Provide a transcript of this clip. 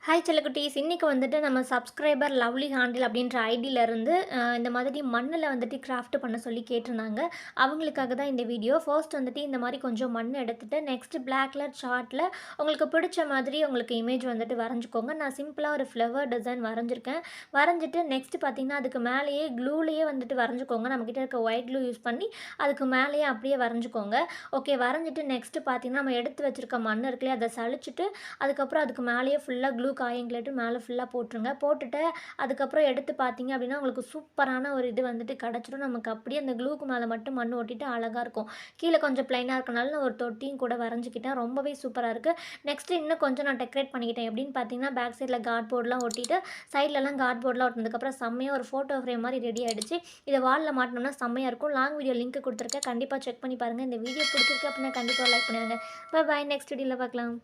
Hi செல்லக்குட்டீஸ், இன்னைக்கு வந்துட்டு நம்ம சப்ஸ்கிரைபர் லவ்லி ஹேண்டில் அப்படின்ற ஐடியிலேருந்து இந்த மாதிரி மண்ணில் வந்துட்டு கிராஃப்ட் பண்ண சொல்லி கேட்டிருந்தாங்க. அவங்களுக்காக தான் இந்த வீடியோ. ஃபர்ஸ்ட் வந்துட்டு இந்த மாதிரி கொஞ்சம் மண் எடுத்துட்டு நெக்ஸ்ட் பிளாக் கலர் சார்ட்டில் உங்களுக்கு பிடிச்ச மாதிரி உங்களுக்கு இமேஜ் வந்துட்டு வரைஞ்சிக்கோங்க. நான் சிம்பிளாக ஒரு ஃப்ளவர் டிசைன் வரைஞ்சிருக்கேன். வரைஞ்சிட்டு நெக்ஸ்ட் பார்த்தீங்கன்னா அதுக்கு மேலேயே க்ளூலேயே வந்துட்டு வரைஞ்சிக்கோங்க. நம்மக்கிட்ட இருக்க ஒயிட் க்ளூ யூஸ் பண்ணி அதுக்கு மேலேயே அப்படியே வரைஞ்சிக்கோங்க. ஓகே, வரைஞ்சிட்டு நெக்ஸ்ட்டு பார்த்தீங்கன்னா நம்ம எடுத்து வச்சுருக்க மண் இருக்குல்லையே அதை சலிச்சிட்டு அதுக்கப்புறம் அதுக்கு மேலேயே ஃபுல்லாக க்ளூ காயங்கிலேட்டு மேலே ஃபுல்லாக போட்டுருங்க. போட்டுட்டு அதுக்கப்புறம் எடுத்து பார்த்தீங்க அப்படின்னா உங்களுக்கு சூப்பரான ஒரு இது வந்துட்டு கிடச்சிடும். நமக்கு அப்படியே அந்த க்ளூக்கு மேலே மட்டும் மண் ஒட்டிட்டு அழகாக இருக்கும். கீழே கொஞ்சம் ப்ளைனாக இருக்கனால நான் ஒரு தொட்டியும் கூட வரைஞ்சிக்கிட்டேன். ரொம்பவே சூப்பராக இருக்குது. நெக்ஸ்ட்டு இன்னும் கொஞ்சம் நான் டெக்கரேட் பண்ணிக்கிட்டேன். எப்படின்னு பார்த்தீங்கன்னா பேக் சைடில் கார்ட்போர்ட்லாம் ஒட்டிட்டு சைட்லலாம் கார்ட்போர்ட்லாம் ஒட்டினதுக்கப்புறம் செம்மையாக ஒரு ஃபோட்டோ ஃப்ரேம் மாதிரி ரெடி ஆகிடுச்சு. இதை வாலில் மாட்டினோம்னா செம்மையாக இருக்கும். லாங் வீடியோ லிங்க் கொடுத்துருக்கேன், கண்டிப்பாக செக் பண்ணி பாருங்கள். இந்த வீடியோ பிடிச்சிருக்கு அப்படின்னா கண்டிப்பாக லைக் பண்ணுங்கள். பாய், நெக்ஸ்ட் வீடியோவில் பார்க்கலாம்.